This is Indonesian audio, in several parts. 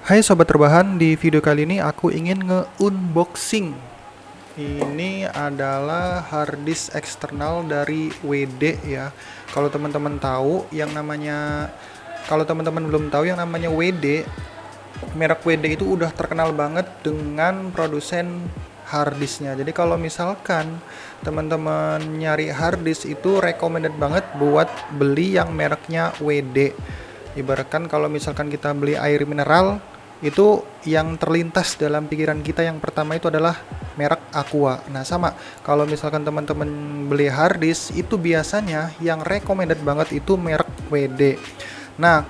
Hai sobat rebahan, di video kali ini aku ingin nge-unboxing. Ini adalah harddisk eksternal dari WD ya. Kalau teman-teman tahu yang namanya Kalau teman-teman belum tahu yang namanya WD, merek WD itu udah terkenal banget dengan produsen harddisknya. Jadi kalau misalkan teman-teman nyari harddisk itu recommended banget buat beli yang mereknya WD. Ibaratkan kalau misalkan kita beli air mineral, itu yang terlintas dalam pikiran kita yang pertama itu adalah merek Aqua. Nah sama, kalau misalkan teman-teman beli harddisk itu biasanya yang recommended banget itu merek WD. Nah,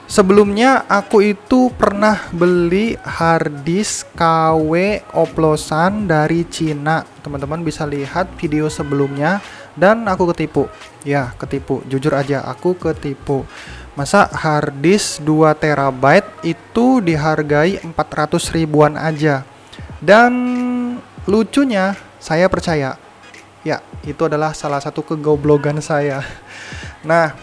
sebelumnya aku itu pernah beli harddisk KW oplosan dari Cina. Teman-teman bisa lihat video sebelumnya dan aku ketipu. Ya, ketipu. Jujur aja aku ketipu. Masa harddisk 2 terabyte itu dihargai 400 ribuan aja. Dan lucunya saya percaya. Ya, itu adalah salah satu kegoblogan saya. Nah,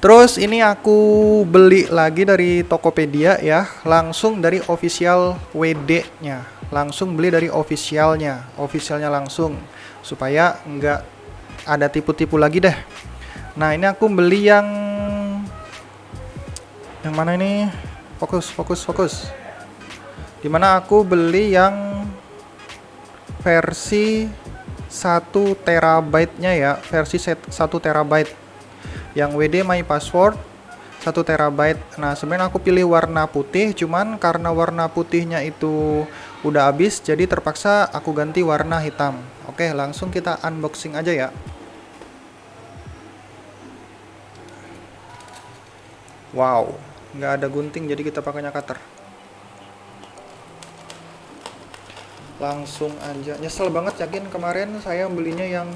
terus ini aku beli lagi dari Tokopedia ya, langsung dari official WD-nya. Langsung beli dari officialnya langsung, supaya nggak ada tipu-tipu lagi deh. Nah ini aku beli yang mana ini? Fokus. Dimana aku beli yang versi 1 terabyte-nya ya, versi 1 terabyte. Yang WD My Password 1 terabyte. Nah sebenarnya aku pilih warna putih, cuman karena warna putihnya itu udah habis, jadi terpaksa aku ganti warna hitam. Oke, langsung kita unboxing aja ya. Wow, nggak ada gunting, jadi kita pakainya cutter. Langsung aja. Nyesel banget, yakin kemarin saya belinya yang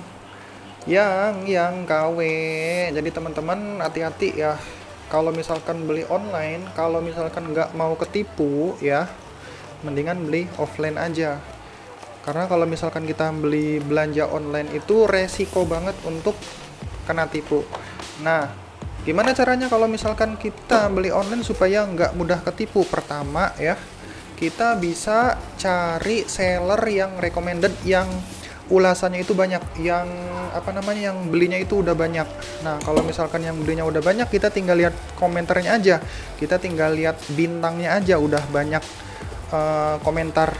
KW. Jadi teman-teman hati-hati ya. Kalau misalkan beli online, kalau misalkan nggak mau ketipu ya, mendingan beli offline aja. Karena kalau misalkan kita beli belanja online itu resiko banget untuk kena tipu. Nah, gimana caranya kalau misalkan kita beli online supaya nggak mudah ketipu? Pertama ya, kita bisa cari seller yang recommended, yang ulasannya itu banyak, yang yang belinya itu udah banyak. Nah kalau misalkan yang belinya udah banyak, kita tinggal lihat komentarnya aja, kita tinggal lihat bintangnya aja, udah banyak komentar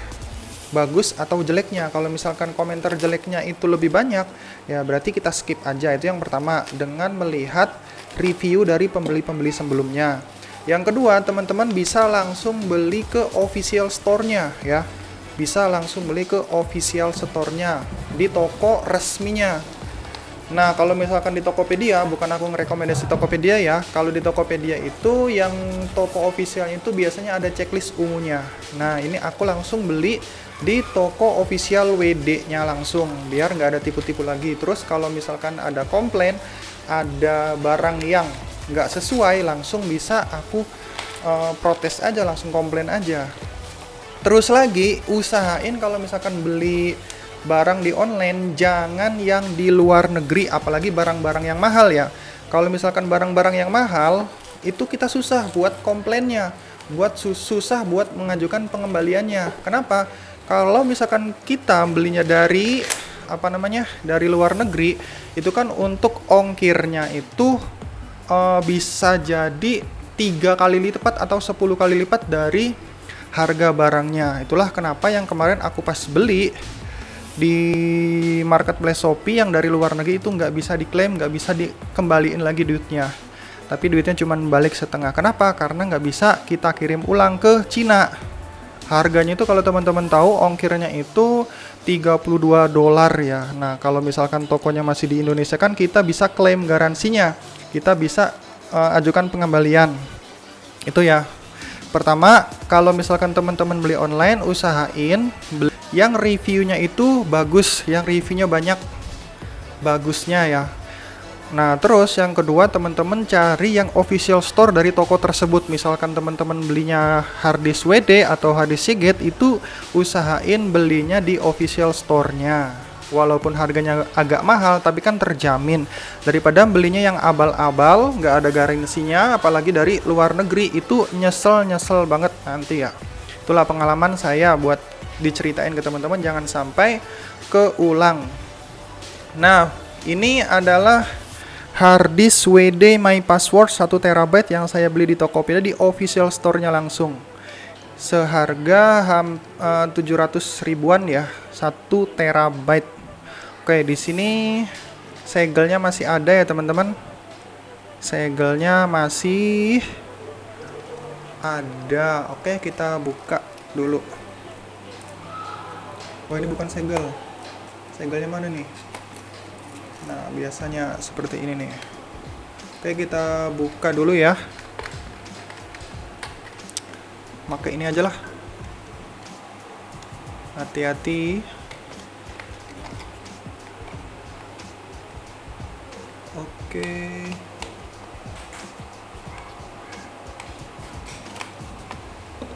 bagus atau jeleknya. Kalau misalkan komentar jeleknya itu lebih banyak, ya berarti kita skip aja. Itu yang pertama, dengan melihat review dari pembeli-pembeli sebelumnya. Yang kedua, teman-teman bisa langsung beli ke official store-nya ya. Bisa langsung beli ke official store-nya di toko resminya. Nah, kalau misalkan di Tokopedia, bukan aku ngerekomendasi Tokopedia ya. Kalau di Tokopedia itu yang toko official itu biasanya ada checklist ungunya. Nah, ini aku langsung beli di toko official WD-nya langsung, biar nggak ada tipu-tipu lagi. Terus kalau misalkan ada komplain, ada barang yang nggak sesuai, langsung bisa aku protes aja, langsung komplain aja. Terus lagi, usahain kalau misalkan beli barang di online, jangan yang di luar negeri, apalagi barang-barang yang mahal ya. Kalau misalkan barang-barang yang mahal, itu kita susah buat komplainnya, susah buat mengajukan pengembaliannya. Kenapa? Kalau misalkan kita belinya dari dari luar negeri, itu kan untuk ongkirnya itu bisa jadi 3 kali lipat atau 10 kali lipat dari harga barangnya. Itulah kenapa yang kemarin aku pas beli di marketplace Shopee yang dari luar negeri itu nggak bisa diklaim, nggak bisa dikembaliin lagi duitnya. Tapi duitnya cuma balik setengah. Kenapa? Karena nggak bisa kita kirim ulang ke Cina. Harganya itu kalau teman-teman tahu, ongkirnya itu $32 ya. Nah, kalau misalkan tokonya masih di Indonesia kan kita bisa klaim garansinya. Kita bisa ajukan pengembalian. Itu ya. Pertama, kalau misalkan teman-teman beli online, usahain beli yang reviewnya itu bagus, yang reviewnya banyak bagusnya ya. Nah, terus yang kedua, teman-teman cari yang official store dari toko tersebut. Misalkan teman-teman belinya harddisk WD atau harddisk Seagate, itu usahain belinya di official store-nya. Walaupun harganya agak mahal, tapi kan terjamin. Daripada belinya yang abal-abal, nggak ada garansinya, apalagi dari luar negeri, itu nyesel banget nanti ya. Itulah pengalaman saya buat diceritain ke teman-teman, jangan sampai keulang. Nah, ini adalah harddisk WD My Password 1 TB yang saya beli di Tokopedia di official store-nya langsung. Seharga 700 ribuan ya, 1 TB. Oke, di sini segelnya masih ada ya teman-teman. Segelnya masih ada. Oke, kita buka dulu. Oh, ini bukan segel. Segelnya mana nih? Nah, biasanya seperti ini nih. Oke, kita buka dulu ya. Pakai ini aja lah. Hati-hati. Oke.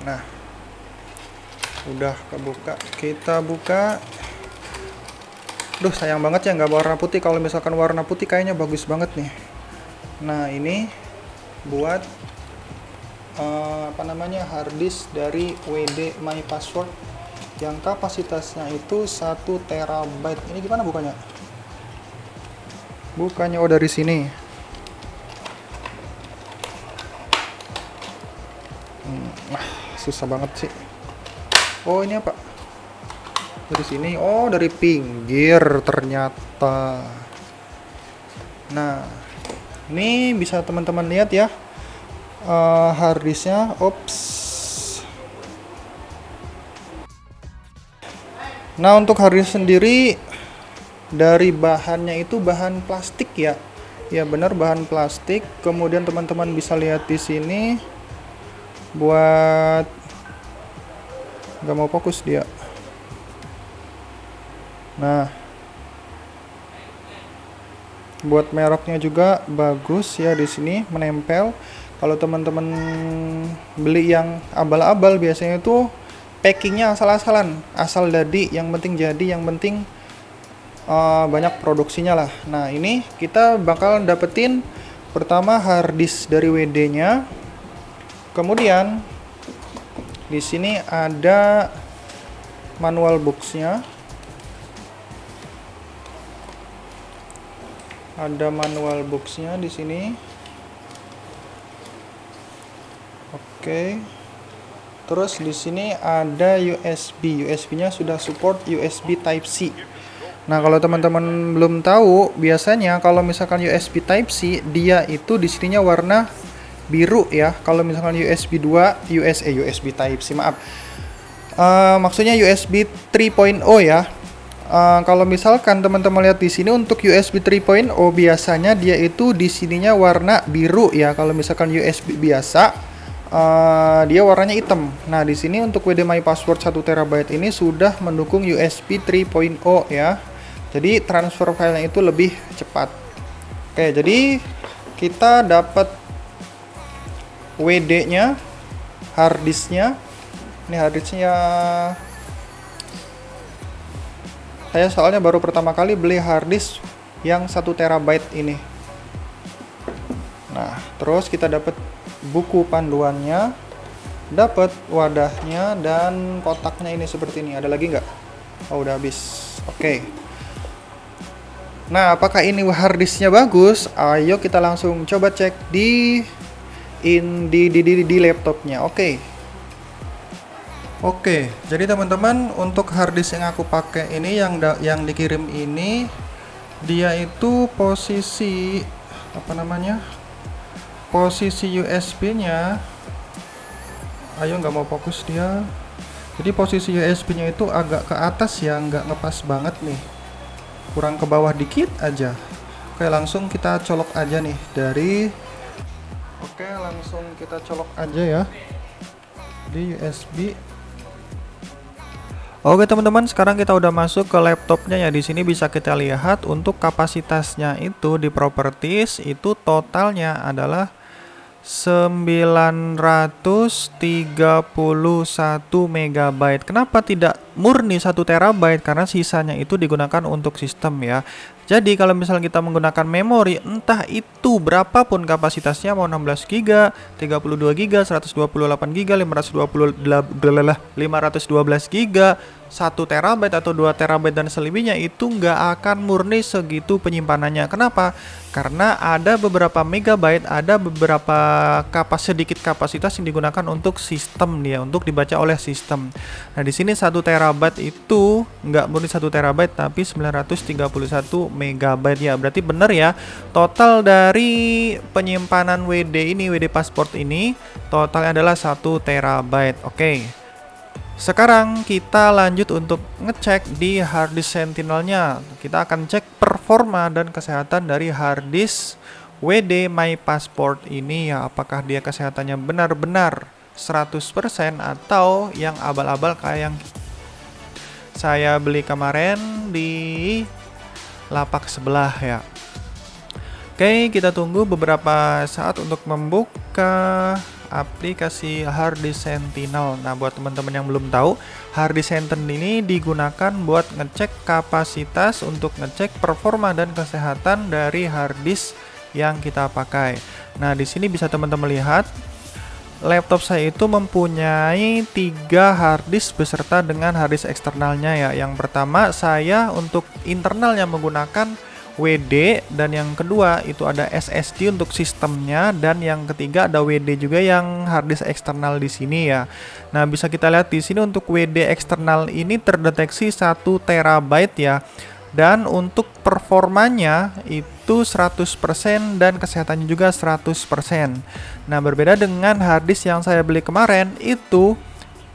Nah, udah kebuka. Kita buka. Duh, sayang banget ya nggak warna putih. Kalau misalkan warna putih kayaknya bagus banget nih. Nah, ini buat harddisk dari WD My Password yang kapasitasnya itu 1 TB. Ini gimana bukanya? Bukannya dari sini. Susah banget sih. Oh, ini apa? Dari sini. Oh, dari pinggir ternyata. Nah, ini bisa teman-teman lihat ya. Harddisknya. Ops. Nah, untuk harddisk sendiri dari bahannya itu bahan plastik ya. Ya benar, bahan plastik. Kemudian teman-teman bisa lihat di sini buat nggak mau fokus dia. Nah, buat mereknya juga bagus ya, di sini menempel. Kalau teman-teman beli yang abal-abal biasanya itu packingnya asal-asalan, asal jadi, yang penting jadi, yang penting banyak produksinya lah. Nah, ini kita bakal dapetin pertama harddisk dari WD-nya. Kemudian di sini ada manual box-nya. Ada manual box-nya di sini. Oke. Terus di sini ada USB. USB-nya sudah support USB Type-C. Nah, kalau teman-teman belum tahu, biasanya kalau misalkan USB Type-C, dia itu di sininya warna biru ya. Kalau misalkan USB 2, USB Type-C, maaf. Maksudnya USB 3.0 ya. Kalau misalkan teman-teman lihat di sini untuk USB 3.0 biasanya dia itu di sininya warna biru ya. Kalau misalkan USB biasa dia warnanya hitam. Nah, di sini untuk WD My Password 1 TB ini sudah mendukung USB 3.0 ya. Jadi transfer filenya itu lebih cepat. Oke, jadi kita dapat WD-nya, harddisknya. Ini harddisknya. Saya soalnya baru pertama kali beli harddisk yang 1 TB ini. Nah, terus kita dapat buku panduannya, dapat wadahnya dan kotaknya ini seperti ini. Ada lagi nggak? Oh, udah habis. Oke. Nah, apakah ini harddisknya bagus? Ayo kita langsung coba cek di laptopnya. Oke, jadi teman-teman, untuk harddisk yang aku pakai ini yang dikirim ini, dia itu posisi posisi USB-nya. Ayo, nggak mau fokus dia. Jadi posisi USB-nya itu agak ke atas ya, nggak ngepas banget nih. Kurang ke bawah dikit aja. Oke, langsung kita colok aja nih langsung kita colok aja ya di USB. Oke teman-teman, sekarang kita udah masuk ke laptopnya ya. Di sini bisa kita lihat untuk kapasitasnya itu di properties itu totalnya adalah 931 MB. Kenapa tidak murni 1 TB? Karena sisanya itu digunakan untuk sistem ya. Jadi kalau misalnya kita menggunakan memori, entah itu berapapun kapasitasnya, mau 16 GB, 32 GB, 128 GB, 512 GB, 1 TB atau 2 TB dan selebihnya, itu nggak akan murni segitu penyimpanannya. Kenapa? Karena ada beberapa megabyte, ada beberapa sedikit kapasitas yang digunakan untuk sistem dia, untuk dibaca oleh sistem. Nah, di sini 1 TB itu nggak murni 1 TB tapi 931 MB ya. Berarti benar ya, total dari penyimpanan WD Passport ini totalnya adalah 1 TB. Oke. Sekarang kita lanjut untuk ngecek di harddisk Sentinel-nya. Kita akan cek performa dan kesehatan dari harddisk WD My Passport ini ya, apakah dia kesehatannya benar-benar 100% atau yang abal-abal kayak yang saya beli kemarin di lapak sebelah ya. Oke, kita tunggu beberapa saat untuk membuka aplikasi harddisk Sentinel. Nah, buat teman-teman yang belum tahu, harddisk Sentinel ini digunakan buat ngecek kapasitas, untuk ngecek performa dan kesehatan dari harddisk yang kita pakai. Nah, di sini bisa teman-teman lihat laptop saya itu mempunyai 3 harddisk beserta dengan harddisk eksternalnya ya. Yang pertama saya untuk internalnya menggunakan WD, dan yang kedua itu ada SSD untuk sistemnya, dan yang ketiga ada WD juga yang harddisk eksternal di sini ya. Nah, bisa kita lihat di sini untuk WD eksternal ini terdeteksi 1 TB ya. Dan untuk performanya itu 100% dan kesehatannya juga 100%. Nah, berbeda dengan harddisk yang saya beli kemarin, itu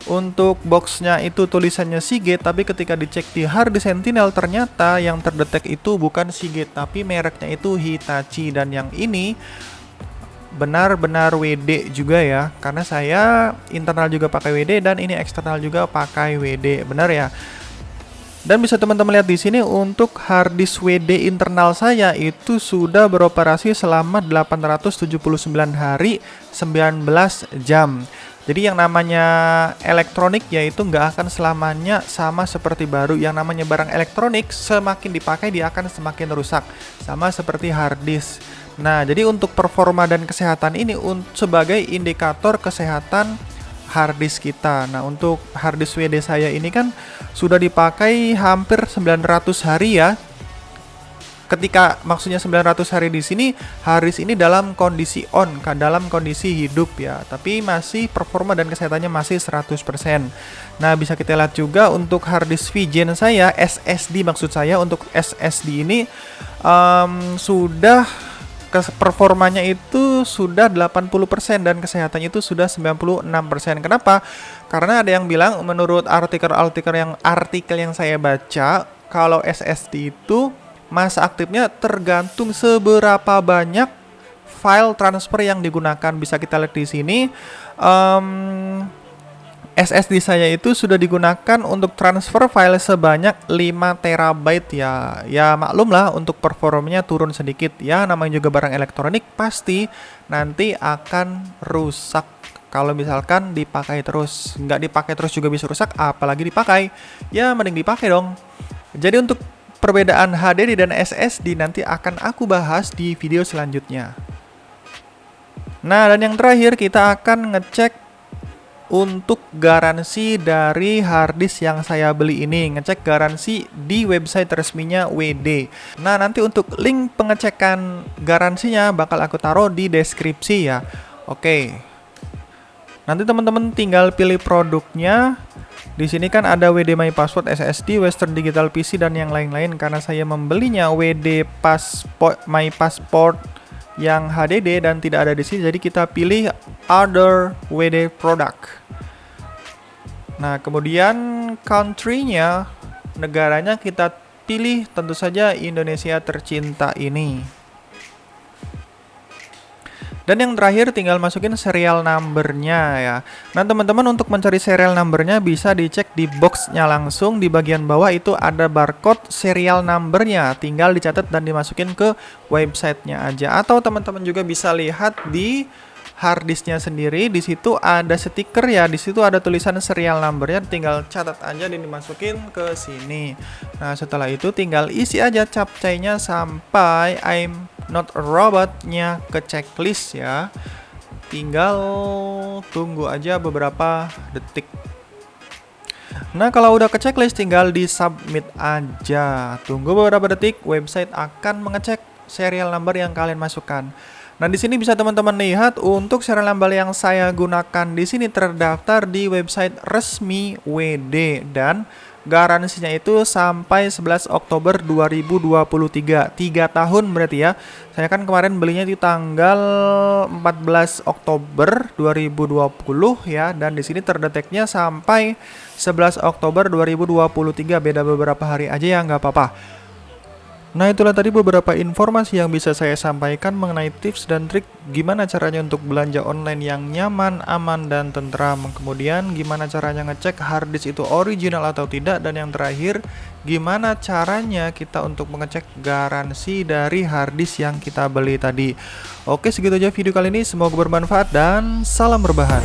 untuk boxnya itu tulisannya Seagate, tapi ketika dicek di harddisk Sentinel ternyata yang terdetek itu bukan Seagate tapi mereknya itu Hitachi. Dan yang ini benar-benar WD juga ya, karena saya internal juga pakai WD dan ini eksternal juga pakai WD, benar ya. Dan bisa teman-teman lihat di sini untuk harddisk WD internal saya itu sudah beroperasi selama 879 hari 19 jam. Jadi yang namanya elektronik yaitu nggak akan selamanya sama seperti baru. Yang namanya barang elektronik semakin dipakai dia akan semakin rusak, sama seperti harddisk. Nah, jadi untuk performa dan kesehatan ini sebagai indikator kesehatan harddisk kita. Nah, untuk harddisk WD saya ini kan sudah dipakai hampir 900 hari ya. Ketika maksudnya 900 hari di sini, harddisk ini dalam kondisi on, dalam kondisi hidup ya, tapi masih performa dan kesehatannya masih 100%. Nah, bisa kita lihat juga untuk harddisk VGen saya, SSD maksud saya, untuk SSD ini sudah performanya itu sudah 80% dan kesehatannya itu sudah 96%. Kenapa? Karena ada yang bilang menurut artikel yang saya baca, kalau SSD itu masa aktifnya tergantung seberapa banyak file transfer yang digunakan. Bisa kita lihat di sini, SSD saya itu sudah digunakan untuk transfer file sebanyak 5 TB ya. Ya maklum lah untuk performanya turun sedikit ya, namanya juga barang elektronik pasti nanti akan rusak kalau misalkan dipakai terus. Nggak dipakai terus juga bisa rusak, apalagi dipakai. Ya mending dipakai dong. Jadi untuk perbedaan HDD dan SSD nanti akan aku bahas di video selanjutnya. Nah, dan yang terakhir kita akan ngecek untuk garansi dari harddisk yang saya beli ini. Ngecek garansi di website resminya WD. Nah, nanti untuk link pengecekan garansinya bakal aku taruh di deskripsi ya. Oke. Nanti teman-teman tinggal pilih produknya. Di sini kan ada WD My Passport SSD, Western Digital PC dan yang lain-lain. Karena saya membelinya WD My Passport yang HDD dan tidak ada di sini, jadi kita pilih other WD product. Nah, kemudian country-nya, negaranya kita pilih tentu saja Indonesia tercinta ini. Dan yang terakhir tinggal masukin serial number-nya ya. Nah, teman-teman untuk mencari serial number-nya bisa dicek di box-nya langsung. Di bagian bawah itu ada barcode serial number-nya. Tinggal dicatat dan dimasukin ke website-nya aja. Atau teman-teman juga bisa lihat di harddisknya sendiri. Di situ ada stiker ya, di situ ada tulisan serial numbernya, tinggal catat aja dan dimasukin ke sini. Nah, setelah itu tinggal isi aja captcha-nya sampai I'm not a robot-nya ke checklist ya. Tinggal tunggu aja beberapa detik. Nah, kalau udah ke checklist tinggal di submit aja. Tunggu beberapa detik, website akan mengecek serial number yang kalian masukkan. Nah, di sini bisa teman-teman lihat untuk serial number yang saya gunakan di sini terdaftar di website resmi WD dan garansinya itu sampai 11 Oktober 2023. 3 tahun berarti ya. Saya kan kemarin belinya di tanggal 14 Oktober 2020 ya, dan di sini terdeteknya sampai 11 Oktober 2023, beda beberapa hari aja ya, nggak apa-apa. Nah, itulah tadi beberapa informasi yang bisa saya sampaikan mengenai tips dan trik gimana caranya untuk belanja online yang nyaman, aman, dan tentram. Kemudian gimana caranya ngecek harddisk itu original atau tidak. Dan yang terakhir, gimana caranya kita untuk mengecek garansi dari harddisk yang kita beli tadi. Oke, segitu aja video kali ini. Semoga bermanfaat dan salam berbahan.